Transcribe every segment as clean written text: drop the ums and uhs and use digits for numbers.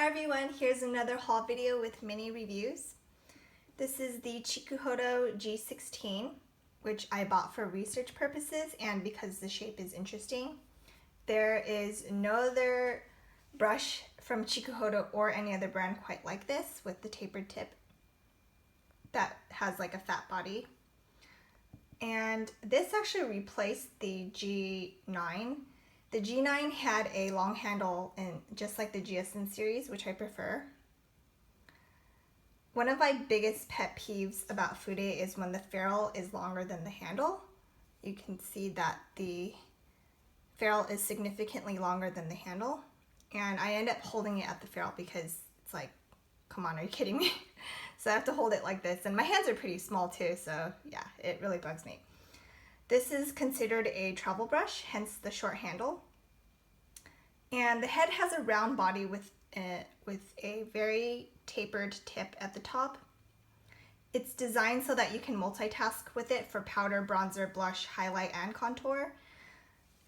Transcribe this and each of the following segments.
Hi everyone, here's another haul video with mini reviews. This is the Chikuhodo G16, which I bought for research purposes and because the shape is interesting. There is no other brush from Chikuhodo or any other brand quite like this with the tapered tip that has like a fat body. And this actually replaced the G9. The G9 had a long handle, and just like the GSN series, which I prefer. One of my biggest pet peeves about Fude is when the ferrule is longer than the handle. You can see that the ferrule is significantly longer than the handle, and I end up holding it at the ferrule because it's like, come on, are you kidding me? So I have to hold it like this, and my hands are pretty small too, so yeah, it really bugs me. This is considered a travel brush, hence the short handle. And the head has a round body with a very tapered tip at the top. It's designed so that you can multitask with it for powder, bronzer, blush, highlight, and contour.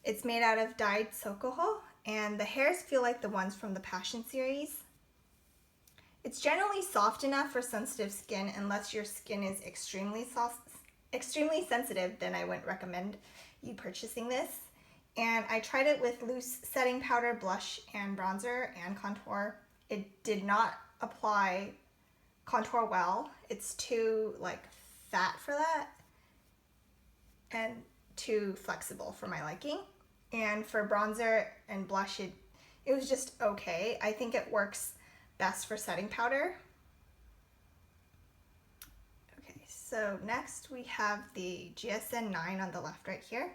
It's made out of dyed sokoho, and the hairs feel like the ones from the Passion series. It's generally soft enough for sensitive skin unless your skin is extremely sensitive, then I wouldn't recommend you purchasing this. And I tried it with loose setting powder, blush, and bronzer, and contour. It did not apply contour well. It's too like fat for that and too flexible for my liking. And for bronzer and blush, it was just okay. I think it works best for setting powder. Okay, so next we have the GSN 9 on the left right here.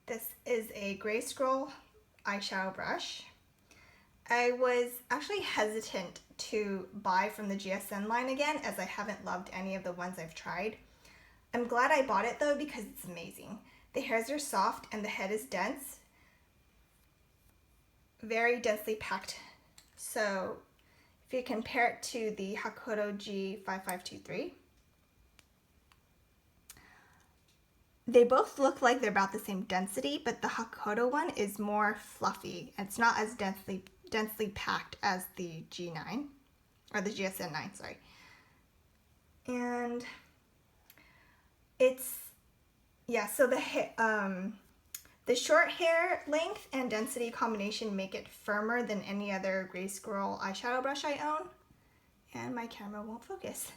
This is a gray scroll eyeshadow brush. I was actually hesitant to buy from the GSN line again as I haven't loved any of the ones I've tried. I'm glad I bought it though because it's amazing. The hairs are soft and the head is dense, very densely packed. So if you compare it to the Hakuhodo G5523, they both look like they're about the same density, but the Hakuhodo one is more fluffy. It's not as densely packed as the G9, or the GSN 9, sorry. And it's, yeah, so the short hair length and density combination make it firmer than any other gray squirrel eyeshadow brush I own. And my camera won't focus.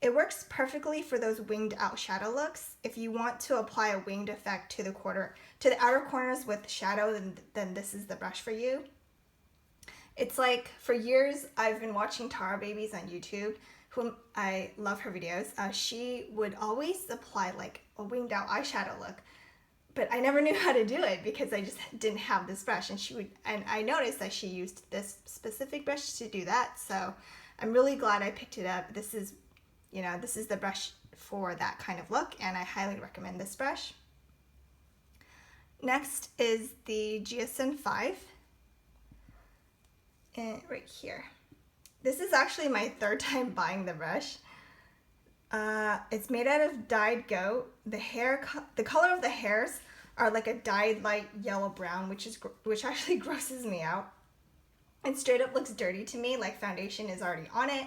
It works perfectly for those winged out shadow looks. If you want to apply a winged effect to the outer corners with shadow, then this is the brush for you. It's like, for years I've been watching Tara Babies on YouTube, whom I love her videos. She would always apply like a winged out eyeshadow look, but I never knew how to do it because I just didn't have this brush, and I noticed that she used this specific brush to do that, so I'm really glad I picked it up. This is the brush for that kind of look, and I highly recommend this brush. Next is the GSN 5, and right here. This is actually my third time buying the brush. It's made out of dyed goat. The color of the hairs are like a dyed light yellow brown, which actually grosses me out. It straight up looks dirty to me, like foundation is already on it.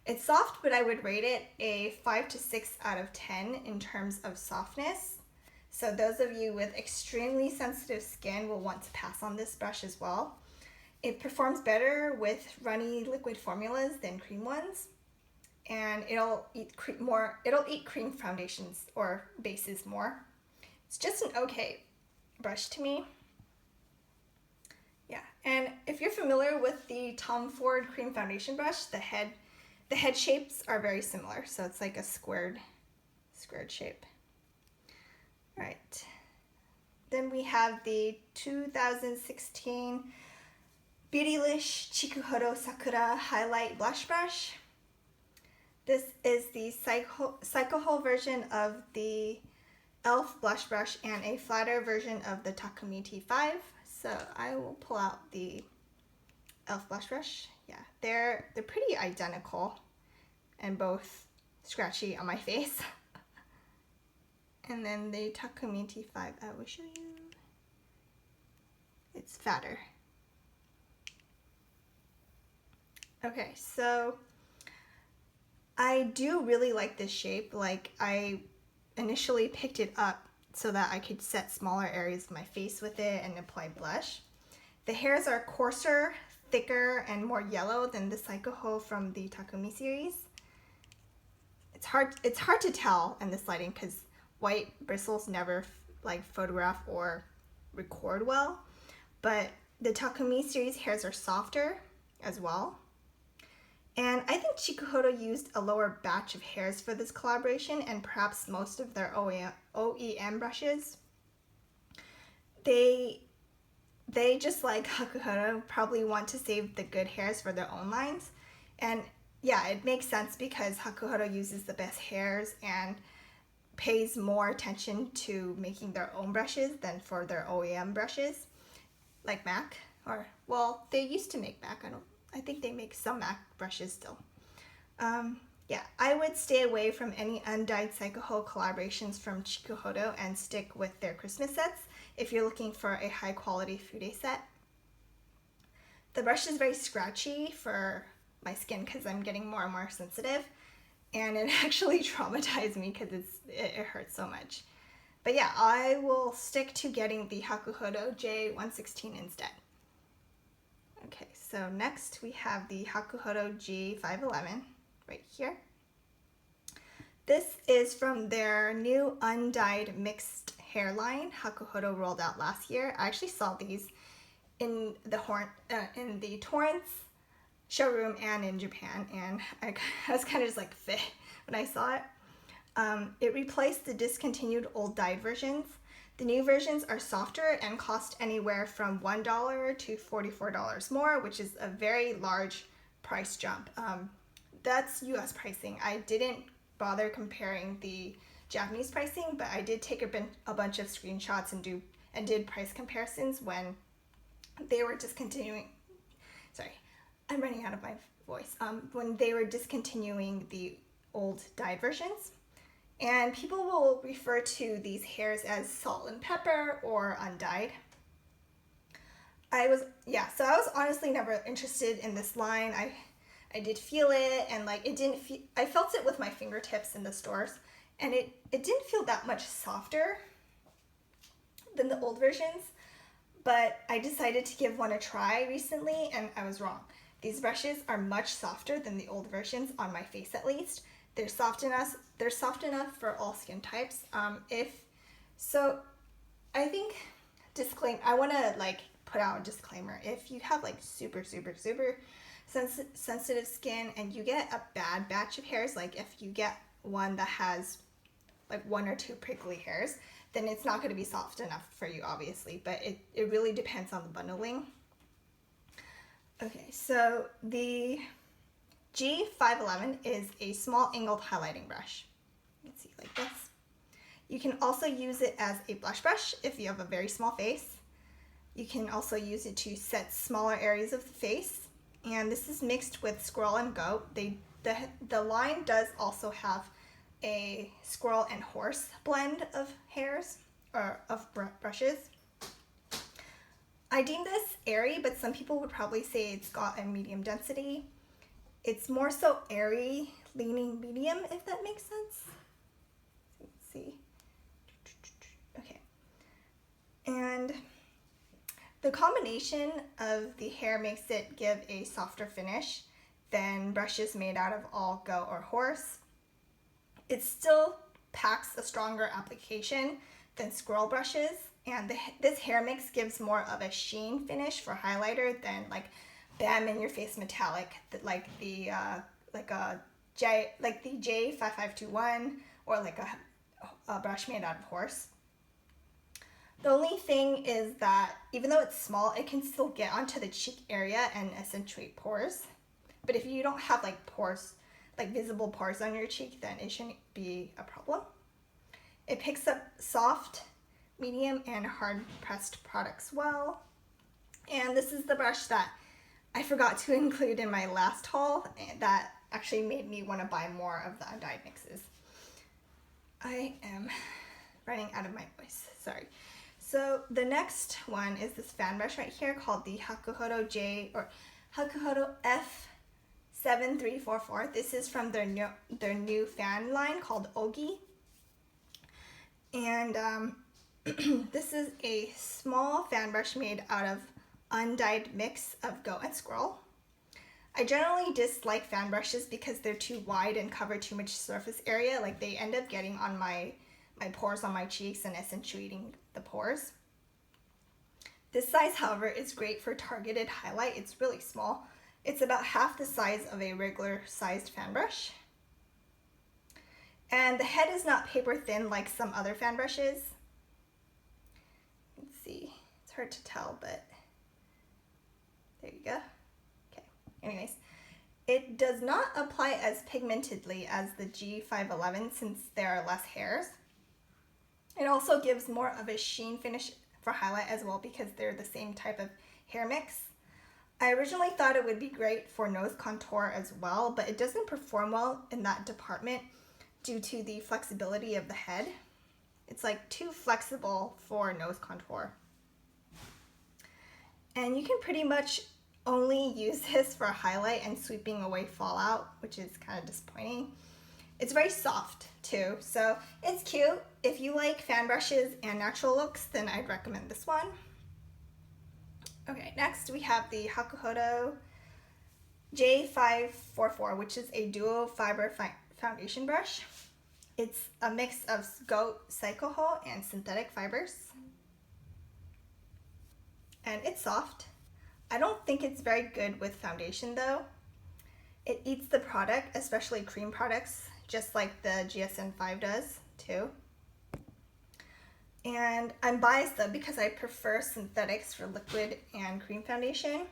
It's soft, but I would rate it a 5 to 6 out of 10 in terms of softness. So those of you with extremely sensitive skin will want to pass on this brush as well. It performs better with runny liquid formulas than cream ones, and it'll eat cream foundations or bases more. It's just an okay brush to me. Yeah, and if you're familiar with the Tom Ford cream foundation brush, the head shapes are very similar, so it's like a squared shape. All right, then we have the 2016 Beautylish Chikuhodo Sakura Highlight Blush Brush. This is the Psycho version of the e.l.f. blush brush and a flatter version of the Takumi T5. So I will pull out the e.l.f. blush brush. Yeah, they're pretty identical and both scratchy on my face. And then the Takumi T5, I will show you. It's fatter. Okay, so I do really like this shape. Like, I initially picked it up so that I could set smaller areas of my face with it and apply blush. The hairs are coarser, thicker, and more yellow than the Saikuho from the Takumi series. It's hard to tell in this lighting because white bristles never like photograph or record well, but the Takumi series hairs are softer as well. And I think Chikuhodo used a lower batch of hairs for this collaboration and perhaps most of their OEM brushes. They just like Hakuhodo probably want to save the good hairs for their own lines. And yeah, it makes sense because Hakuhodo uses the best hairs and pays more attention to making their own brushes than for their OEM brushes, like MAC, or, well, they used to make MAC. I think they make some MAC brushes still. Yeah, I would stay away from any undyed Saikuho collaborations from Chikuhodo and stick with their Christmas sets if you're looking for a high quality Fude set. The brush is very scratchy for my skin because I'm getting more and more sensitive, and it actually traumatized me because it hurts so much. But yeah, I will stick to getting the Hakuhodo J16 instead. Okay, so next we have the Hakuhodo G511 right here. This is from their new undyed mixed hair line Hakuhodo rolled out last year. I actually saw these in the Torrance showroom and in Japan, and I was kind of just like fit when I saw it. It replaced the discontinued old dyed versions. The new versions are softer and cost anywhere from $1 to $44 more, which is a very large price jump. That's US pricing. I didn't bother comparing the Japanese pricing, but I did take a bunch of screenshots and did price comparisons when they were discontinuing. Sorry, I'm running out of my voice. When they were discontinuing the old dyed versions. And people will refer to these hairs as salt and pepper or undyed. I was honestly never interested in this line. I did feel it, and like I felt it with my fingertips in the stores, and it didn't feel that much softer than the old versions, but I decided to give one a try recently, and I was wrong. These brushes are much softer than the old versions, on my face at least. They're soft enough for all skin types. I want to like put out a disclaimer. If you have like super sensitive skin and you get a bad batch of hairs, like if you get one that has like one or two prickly hairs, then it's not going to be soft enough for you, obviously, but it really depends on the bundling. Okay, so the G511 is a small angled highlighting brush. You can see like this. You can also use it as a blush brush if you have a very small face. You can also use it to set smaller areas of the face. And this is mixed with squirrel and goat. The line does also have a squirrel and horse blend of hairs, or of brushes. I deem this airy, but some people would probably say it's got a medium density. It's more so airy, leaning medium, if that makes sense. Let's see. Okay. And the combination of the hair makes it give a softer finish than brushes made out of all goat or horse. It still packs a stronger application than squirrel brushes, and this hair mix gives more of a sheen finish for highlighter than like bam in your face metallic, like the J5521 or like a brush made out of horse. The only thing is that even though it's small, it can still get onto the cheek area and accentuate pores. But if you don't have like pores, like visible pores on your cheek, then it shouldn't be a problem. It picks up soft, medium, and hard pressed products well. And this is the brush that I forgot to include in my last haul that actually made me want to buy more of the undyed mixes. I am running out of my voice, sorry. So the next one is this fan brush right here called the Hakuhodo Hakuhodo G5117344. This is from their new fan line called Ogi. And this is a small fan brush made out of undyed mix of goat and squirrel. I generally dislike fan brushes because they're too wide and cover too much surface area. Like they end up getting on my pores on my cheeks and accentuating the pores. This size, however, is great for targeted highlight. It's really small. It's about half the size of a regular sized fan brush. And the head is not paper thin like some other fan brushes. Let's see, it's hard to tell, but there you go. Okay, anyways, it does not apply as pigmentedly as the G511 since there are less hairs. It also gives more of a sheen finish for highlight as well because they're the same type of hair mix. I originally thought it would be great for nose contour as well, but it doesn't perform well in that department due to the flexibility of the head. It's like too flexible for nose contour. And you can pretty much only use this for highlight and sweeping away fallout, which is kind of disappointing. It's very soft too, so it's cute. If you like fan brushes and natural looks, then I'd recommend this one. Okay, next we have the Hakuhodo J544, which is a duo fiber foundation brush. It's a mix of goat, Chikuhodo, and synthetic fibers. And it's soft. I don't think it's very good with foundation though. It eats the product, especially cream products, just like the GSN5 does too. And I'm biased though because I prefer synthetics for liquid and cream foundation,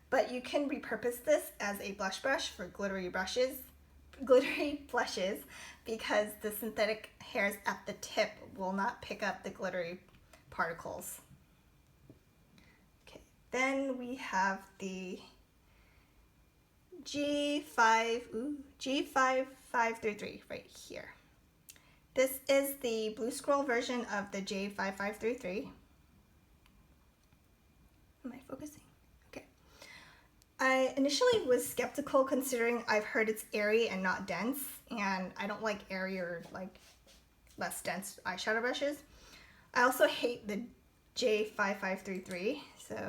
but you can repurpose this as a blush brush for glittery blushes because the synthetic hairs at the tip will not pick up the glittery particles. Okay, then we have the G5533 right here. This is the blue scroll version of the J5533. Am I focusing? Okay. I initially was skeptical considering I've heard it's airy and not dense, and I don't like airy or like less dense eyeshadow brushes. I also hate the J5533, so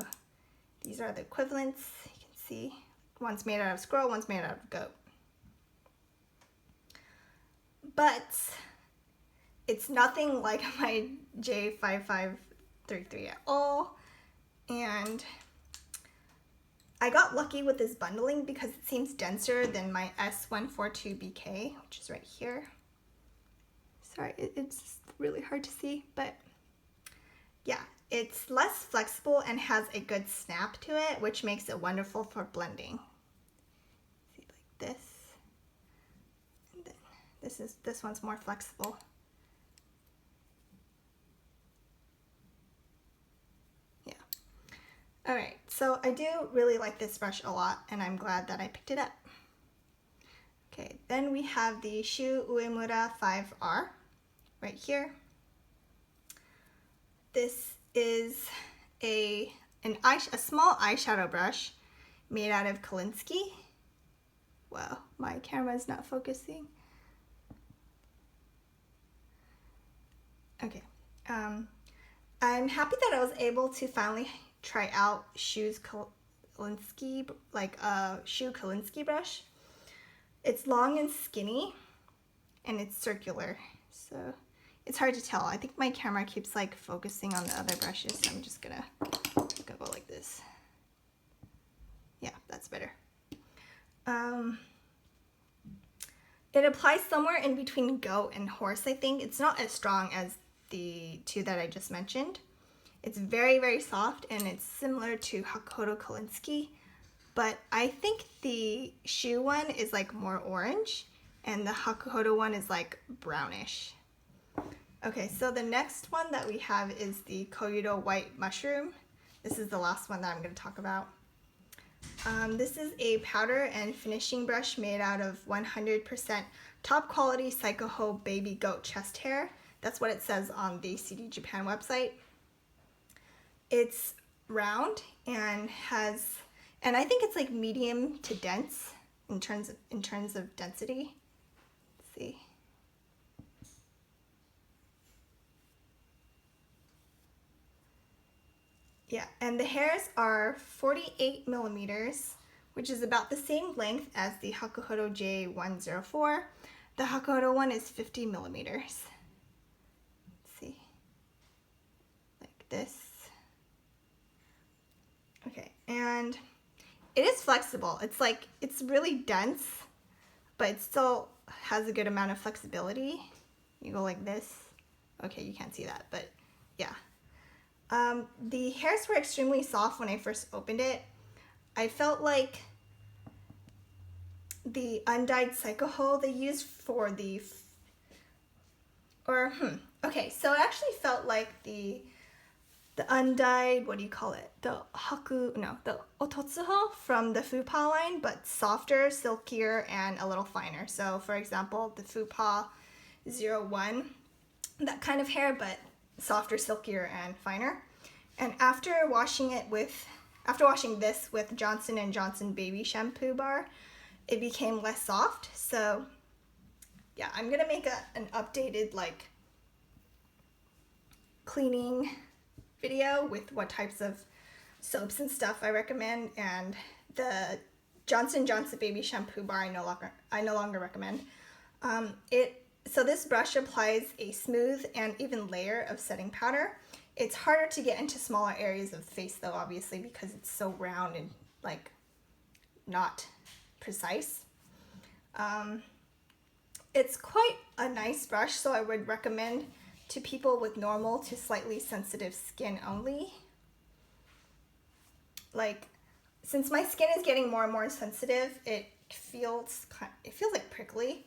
these are the equivalents. You can see one's made out of squirrel, one's made out of goat. But it's nothing like my J5533 at all, and I got lucky with this bundling because it seems denser than my S142BK, which is right here. Sorry, it's really hard to see, but yeah, it's less flexible and has a good snap to it, which makes it wonderful for blending. See, like this, and then this one's more flexible. Alright, so I do really like this brush a lot, and I'm glad that I picked it up. Okay, then we have the Shu Uemura 5R right here. This is a small eyeshadow brush made out of Kolinsky. Wow, my camera is not focusing. Okay, I'm happy that I was able to finally try out Shu's Kolinsky, like a Shu Kolinsky brush. It's long and skinny, and it's circular, so it's hard to tell. I think my camera keeps like focusing on the other brushes, so I'm just gonna go like this. Yeah, that's better. It applies somewhere in between goat and horse, I think. It's not as strong as the two that I just mentioned. It's very, very soft, and it's similar to Hakuhodo Kolinsky, but I think the Shu one is like more orange, and the Hakuhodo one is like brownish. Okay, so the next one that we have is the Koyudo White Mushroom. This is the last one that I'm going to talk about. This is a powder and finishing brush made out of 100% top quality Chikuhodo baby goat chest hair. That's what it says on the CD Japan website. It's round and I think it's like medium to dense in terms of density. Let's see. Yeah, and the hairs are 48 millimeters, which is about the same length as the Hakuhodo J104. The Hakuhodo one is 50 millimeters. Let's see. Like this. Okay, and it is flexible. It's really dense, but it still has a good amount of flexibility. You go like this. Okay, you can't see that, but yeah. The hairs were extremely soft when I first opened it. I felt like the undyed Chikuhodo they used for the, okay, so it actually felt like the undyed, what do you call it? The Ototsuho from the Fupa line, but softer, silkier, and a little finer. So for example, the Fupa 01, that kind of hair, but softer, silkier, and finer. And after washing this with Johnson & Johnson baby shampoo bar, it became less soft. So yeah, I'm gonna make an updated like cleaning video with what types of soaps and stuff I recommend, and the Johnson & Johnson baby shampoo bar I no longer recommend. So this brush applies a smooth and even layer of setting powder. It's harder to get into smaller areas of the face though, obviously, because it's so round and like not precise. It's quite a nice brush, so I would recommend to people with normal to slightly sensitive skin only. Like, since my skin is getting more and more sensitive, it feels like prickly,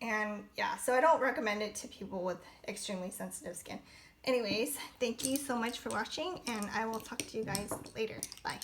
and yeah, so I don't recommend it to people with extremely sensitive skin. Anyways, thank you so much for watching, and I will talk to you guys later. Bye.